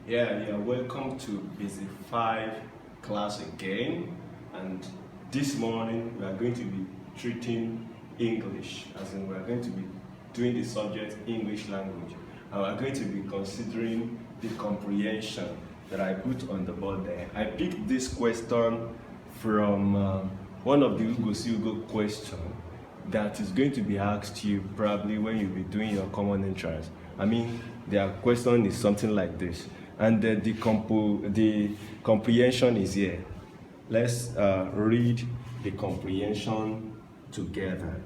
Welcome to Basic 5 class again. And this morning we are going to be treating English, as in we are going to be doing the subject English language. And we are going to be considering the comprehension that I put on the board there. I picked this question from one of the Ugo question that is going to be asked you probably when you'll be doing your common entrance. I mean, their question is something like this, and the comprehension is here. Let's read the comprehension together,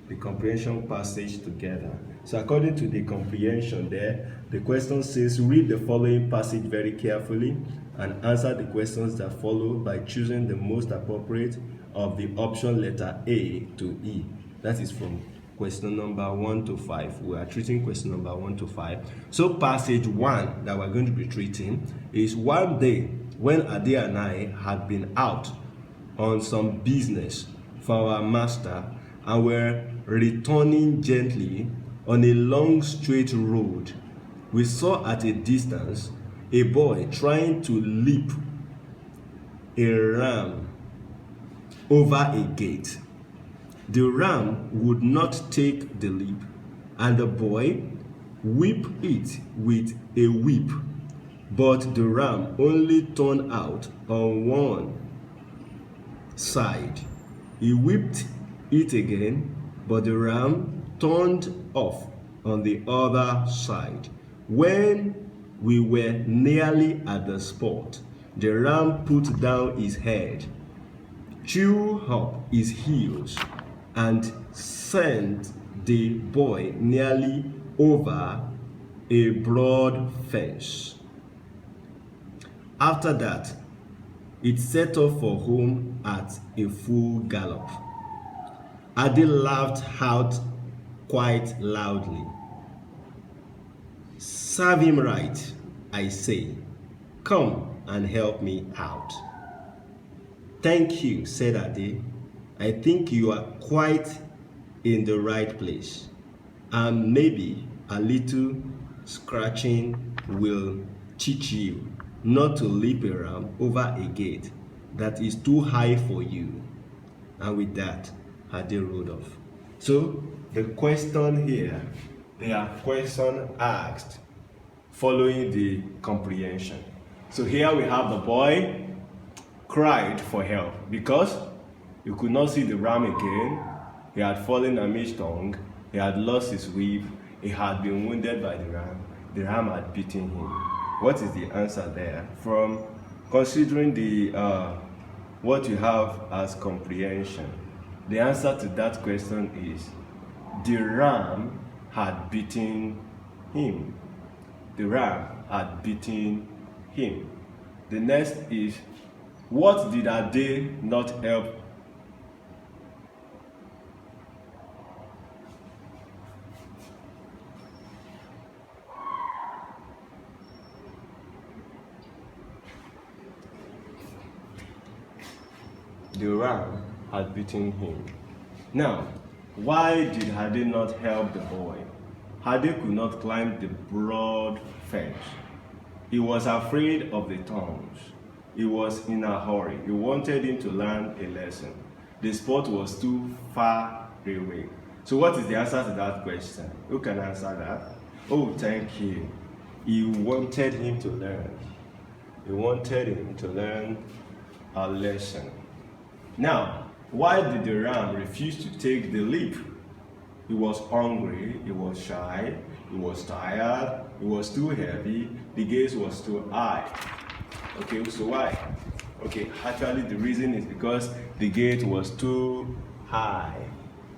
the comprehension passage together. So according to the comprehension there, the question says, read the following passage very carefully and answer the questions that follow by choosing the most appropriate of the option letter A to E. That is from question number 1 to 5. We are treating question number 1 to 5. So passage 1 that we're going to be treating is, one day when Ade and I had been out on some business for our master and were returning gently on a long straight road, we saw at a distance a boy trying to leap a ram over a gate. The ram would not take the leap, and the boy whipped it with a whip, but the ram only turned out on one side. He whipped it again, but the ram turned off on the other side. When we were nearly at the spot, the ram put down his head, threw up his heels, and sent the boy nearly over a broad fence. After that, it set off for home at a full gallop. Ade laughed out quite loudly. Serve him right, I say. Come and help me out. Thank you, said Ade. I think you are quite in the right place, and maybe a little scratching will teach you not to leap around over a gate that is too high for you. And with that, Ade rode off. So the question here, there are questions asked following the comprehension. So here we have the boy cried for help because he could not see the ram again. He had fallen amidst tongue. He had lost his whip. He had been wounded by the ram. The ram had beaten him. What is the answer there? From considering the what you have as comprehension, the answer to that question is the ram had beaten him. The ram had beaten him. The next is, what did Ade not help? The ram had beaten him. Now, why did Ade not help the boy? Ade could not climb the broad fence. He was afraid of the thorns. He was in a hurry. He wanted him to learn a lesson. The spot was too far away. So what is the answer to that question? Who can answer that? Oh, thank you. He wanted him to learn. He wanted him to learn a lesson. Now, why did the ram refuse to take the leap? He was hungry, he was shy, he was tired, it was too heavy, the gate was too high. Okay, so why? Okay, actually the reason is because the gate was too high.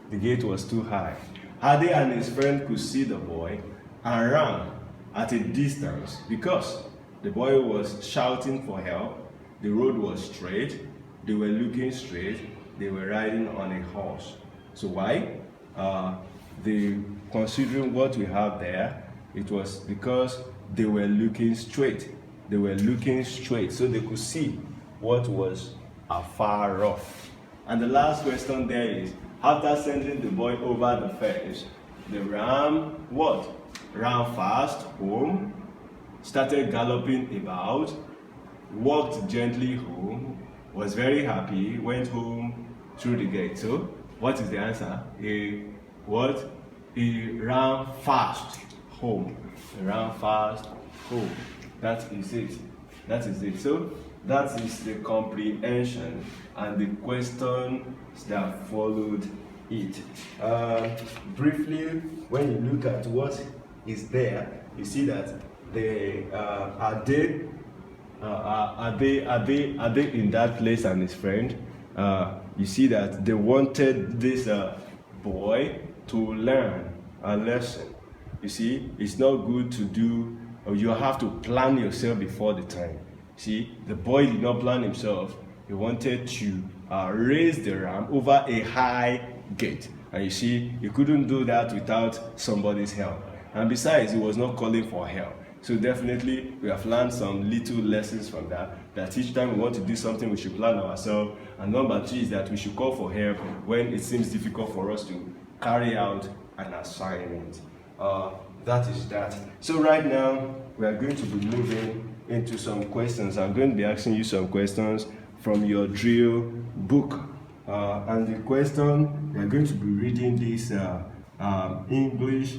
The gate was too high. Ade and his friend could see the boy and ran at a distance because the boy was shouting for help. The road was straight. They were looking straight. They were riding on a horse. So why? Considering what we have there, it was because they were looking straight. They were looking straight, so they could see what was afar off. And the last question there is, after sending the boy over the fence, the ram what? Ran fast home, started galloping about, walked gently home, was very happy, went home through the gate. So, what is the answer? He ran fast home. He ran fast home. That is it. That is it. So, that is the comprehension and the questions that followed it. Briefly, when you look at what is there, you see that they are they in that place and his friend. You see that they wanted this boy to learn a lesson. You see, it's not good to do, or you have to plan yourself before the time. See, the boy did not plan himself. He wanted to raise the ram over a high gate. And you see, he couldn't do that without somebody's help. And besides, he was not calling for help. So definitely, we have learned some little lessons from that, that each time we want to do something, we should plan ourselves. And number 2 is that we should call for help when it seems difficult for us to carry out an assignment. That is that. So right now, we are going to be moving into some questions. I'm going to be asking you some questions from your drill book. And the question, we are going to be reading this English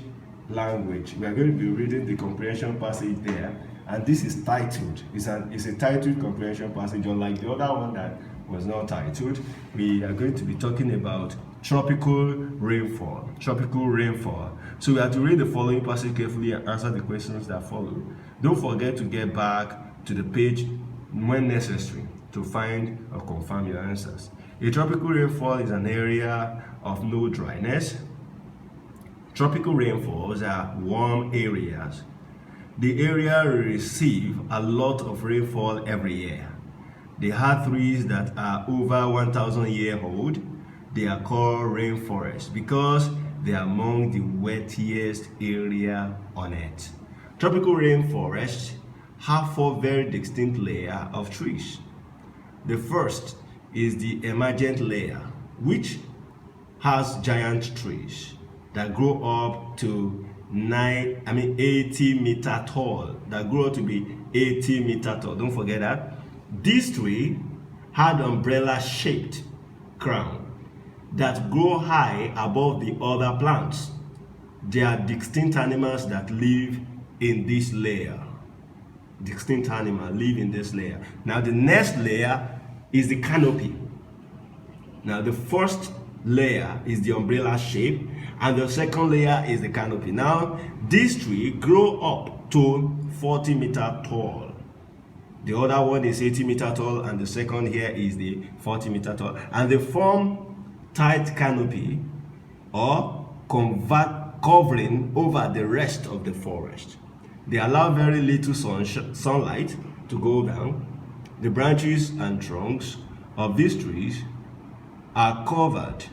language. We are going to be reading the comprehension passage there, and this is titled. It's a titled comprehension passage, unlike the other one that was not titled. We are going to be talking about tropical rainfall. Tropical rainfall. So we have to read the following passage carefully and answer the questions that follow. Don't forget to get back to the page when necessary to find or confirm your answers. A tropical rainfall is an area of no dryness. Tropical rainfalls are warm areas. The area receives a lot of rainfall every year. They have trees that are over 1,000 years old. They are called rainforests because they are among the wettest area on earth. Tropical rainforests have 4 very distinct layers of trees. The first is the emergent layer, which has giant trees that grow up to 80 meter tall. That grow to be 80 meter tall. Don't forget that. This tree had umbrella-shaped crown that grow high above the other plants. There are distinct animals that live in this layer. Distinct animals live in this layer. Now the next layer is the canopy. Now the first layer is the umbrella shape, and the second layer is the canopy. Now this tree grow up to 40 meter tall. The other one is 80 meter tall, and the second here is the 40 meter tall, and they form tight canopy or covering over the rest of the forest. They allow very little sunlight to go down. The branches and trunks of these trees are covered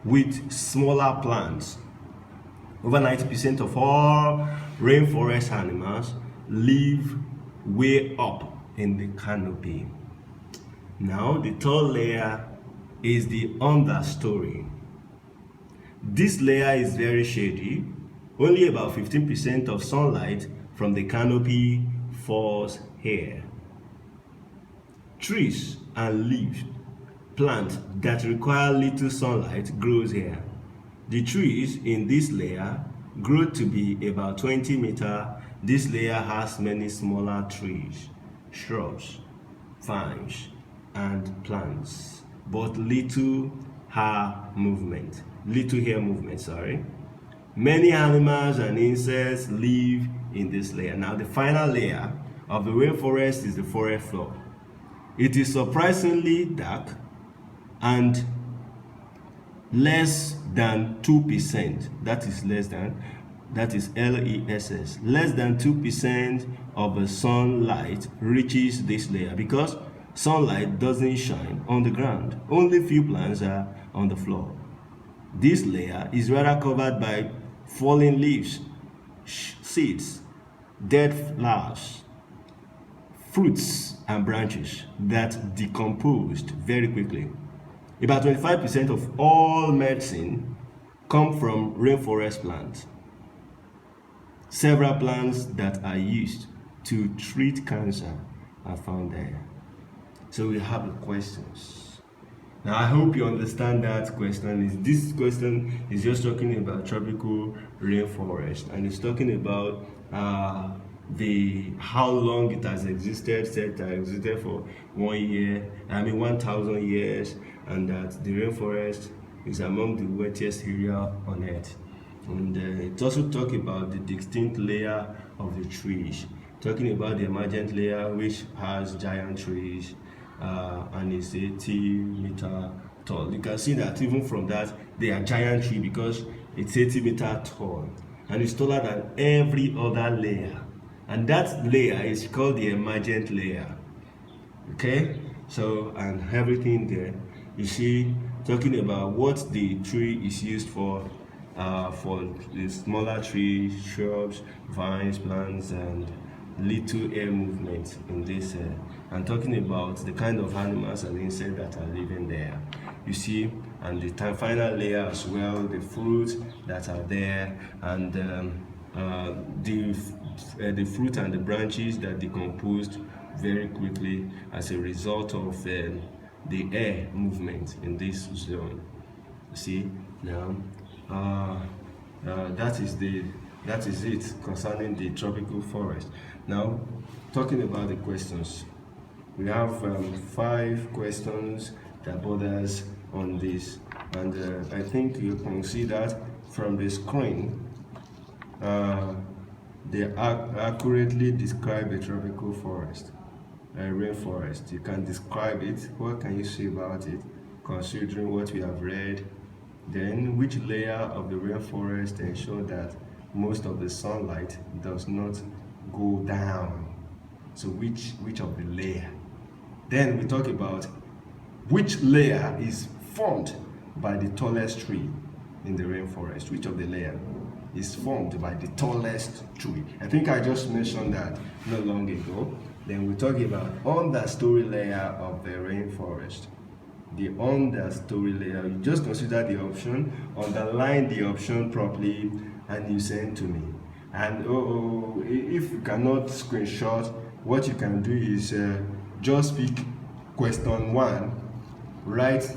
with smaller plants. Over 90% of all rainforest animals live way up in the canopy. Now the third layer is the understory. This layer is very shady. Only about 15% of sunlight from the canopy falls here. Trees and leaves, plants that require little sunlight grows here. The trees in this layer grow to be about 20 meters. This layer has many smaller trees, shrubs, vines, and plants, but little hair movement. Many animals and insects live in this layer. Now the final layer of the rainforest is the forest floor. It is surprisingly dark and less than 2%, that is LESS, less than 2% of the sunlight reaches this layer because sunlight doesn't shine on the ground. Only few plants are on the floor. This layer is rather covered by fallen leaves, seeds, dead flowers, fruits, and branches that decomposed very quickly. About 25% of all medicine come from rainforest plants. Several plants that are used to treat cancer are found there. So we have the questions. Now I hope you understand that question. This question is just talking about tropical rainforest, and it's talking about how long it has existed. Said it has existed for 1,000 years, and that the rainforest is among the wettest area on earth. And it also talks about the distinct layer of the trees, talking about the emergent layer, which has giant trees and is 80-meter tall. You can see that even from that, they are giant tree because it's 80-meter tall and it's taller than every other layer. And that layer is called the emergent layer. Okay, so and everything there, you see, talking about what the tree is used for the smaller trees, shrubs, vines, plants, and little air movement in this, and talking about the kind of animals and insects that are living there. You see, and the final layer as well, the fruits that are there, and the fruit and the branches that decomposed very quickly as a result of the air movement in this zone. See now, that is it concerning the tropical forest. Now, talking about the questions, we have 5 questions that borders on this, and I think you can see that from the screen. They accurately describe a tropical forest, a rainforest. You can describe it. What can you say about it, considering what we have read? Then, which layer of the rainforest ensure that most of the sunlight does not go down? So, which of the layer? Then we talk about which layer is formed by the tallest tree in the rainforest. Which of the layer is formed by the tallest tree? I think I just mentioned that not long ago. Then we talk about understory layer of the rainforest. The understory layer, you just consider the option, underline the option properly, and you send to me. And if you cannot screenshot, what you can do is just pick question 1, write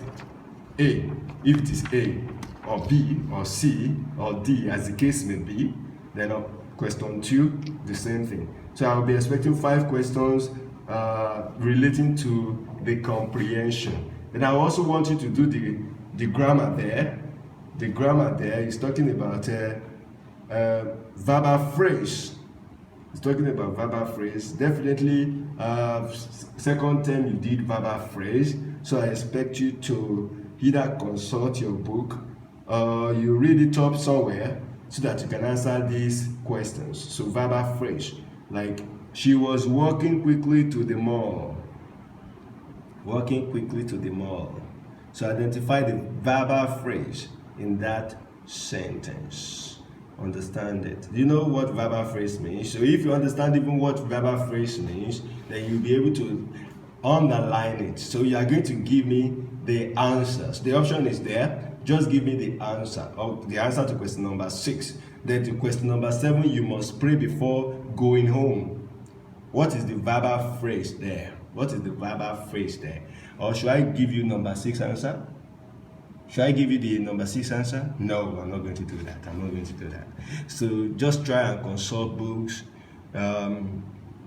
A, if it is A, or B, or C, or D, as the case may be. Then question 2, the same thing. So I'll be expecting 5 questions relating to the comprehension. And I also want you to do the grammar there. The grammar there is talking about verbal phrase. It's talking about verbal phrase. Definitely, second term you did verbal phrase. So I expect you to either consult your book or you read it up somewhere so that you can answer these questions. So verbal phrase, like she was walking quickly to the mall. Walking quickly to the mall. So identify the verbal phrase in that sentence. Understand it. You know what verbal phrase means? So if you understand even what verbal phrase means, then you'll be able to underline it. So you are going to give me the answers. The option is there. Just give me the answer, or the answer to question number 6. Then to question number 7, you must pray before going home. What is the verbal phrase there? What is the verbal phrase there? Or should I give you number 6 answer? Should I give you the number 6 answer? No, I'm not going to do that. I'm not going to do that. So just try and consult books.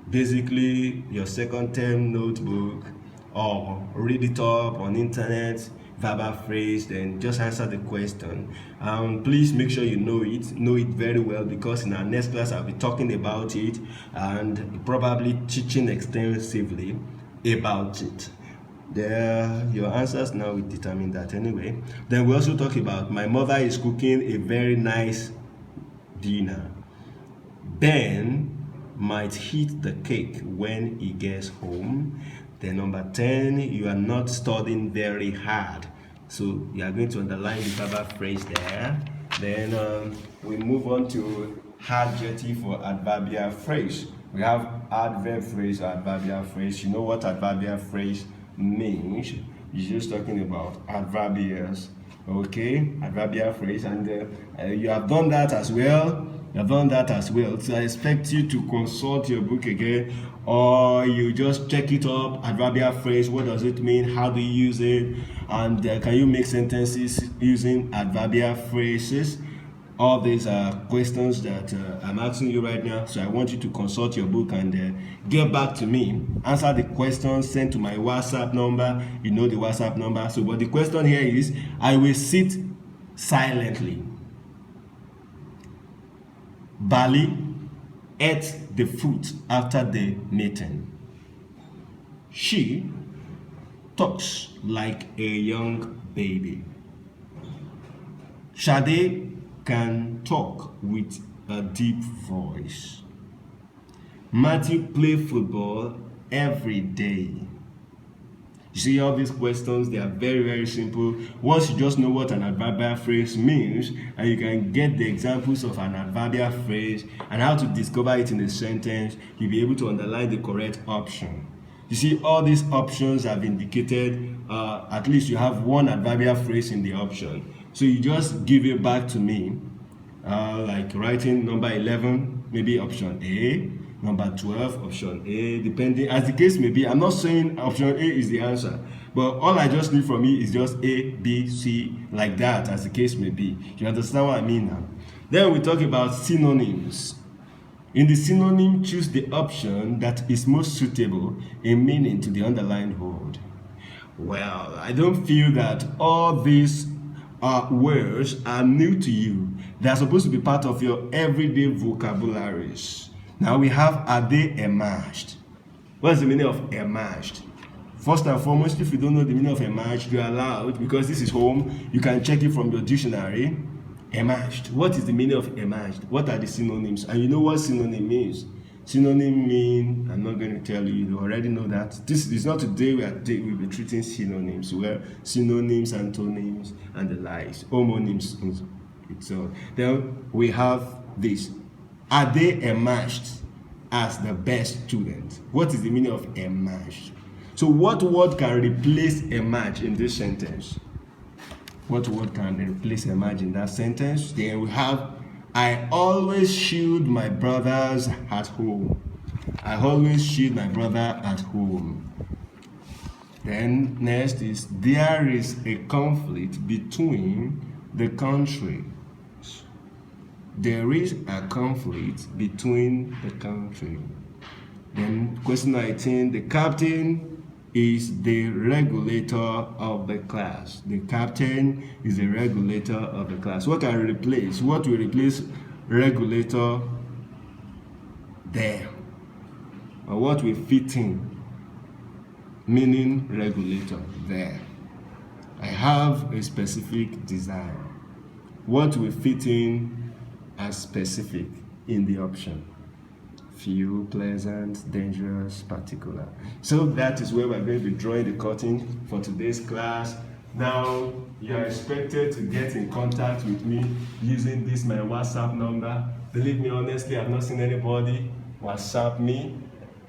Basically, your second term notebook, or read it up on internet, verbal phrase, then just answer the question. Please make sure you know it very well, because in our next class I'll be talking about it and probably teaching extensively about it. There, your answers now will determine that anyway. Then we also talk about my mother is cooking a very nice dinner. Ben might eat the cake when he gets home. Then number 10, you are not studying very hard. So you are going to underline the verbal phrase there. Then we move on to adjective or adverbial phrase. We have adverb phrase or adverbial phrase. You know what adverbial phrase means? It's just talking about adverbials. Okay, adverbial phrase, and you have done that as well. You have done that as well. So I expect you to consult your book again, or you just check it up. Adverbial phrase, what does it mean? How do you use it? And can you make sentences using adverbial phrases? All these are questions that I'm asking you right now. So I want you to consult your book and get back to me. Answer the questions sent to my WhatsApp number. You know the WhatsApp number. So, but the question here is, I will sit silently. Bali ate the food after the meeting. She talks like a young baby. Shade can talk with a deep voice. Matthew play football every day. You see, all these questions, they are very, very simple. Once you just know what an adverbial phrase means, and you can get the examples of an adverbial phrase and how to discover it in a sentence, you'll be able to underline the correct option. You see, all these options have indicated, at least you have one adverbial phrase in the option. So you just give it back to me, like writing number 11, maybe option A, number 12, option A, depending, as the case may be. I'm not saying option A is the answer, but all I just need from you is just A, B, C, like that, as the case may be. You understand what I mean now? Then we talk about synonyms. In the synonym, choose the option that is most suitable in meaning to the underlined word. Well, I don't feel that all these words are new to you. They are supposed to be part of your everyday vocabularies. Now we have, are they emerged? What's the meaning of emerged? First and foremost, if you don't know the meaning of emerged, you are allowed, because this is home, you can check it from your dictionary. Emerged. What is the meaning of emerged? What are the synonyms? And you know what synonym means? Synonym mean, I'm not going to tell you, you already know that. This is not today we'll be treating synonyms, where synonyms, antonyms, and the likes, homonyms itself. Then we have this. Are they emerged as the best student? What is the meaning of emerged? So what word can replace emerge in this sentence? What word can replace emerge in that sentence? Then we have, I always shield my brothers at home. I always shield my brother at home. Then next is, there is a conflict between the countries. There is a conflict between the country. Then question 19, the captain is the regulator of the class. The captain is the regulator of the class. What can replace? What will replace regulator there? Or what will fit in? Meaning regulator there. I have a specific desire. What will fit in as specific in the option? Few, pleasant, dangerous, particular. So that is where we're going to be drawing the curtain for today's class. Now you are expected to get in contact with me using this my WhatsApp number. Believe me, honestly, I've not seen anybody WhatsApp me.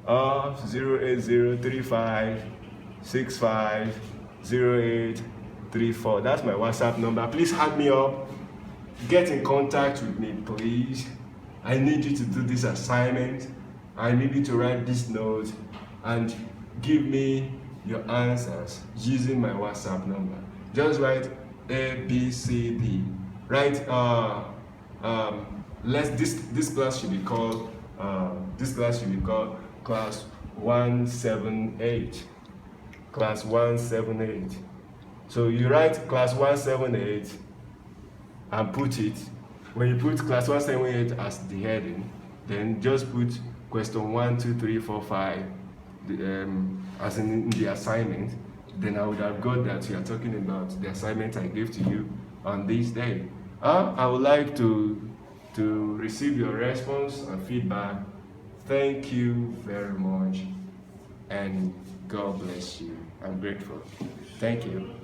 08035650834. That's my WhatsApp number. Please add me up. Get in contact with me, please. I need you to do this assignment. I need you to write this note and give me your answers using my WhatsApp number. Just write A, B, C, D. Write this class should be called class 178. Class 178. So you write class 178 and put it. When you put class 178 as the heading, then just put question 1, 2, 3, 4, 5 as in the assignment. Then I would have got that you are talking about the assignment I gave to you on this day. I would like to receive your response and feedback. Thank you very much, and God bless you. I'm grateful. Thank you.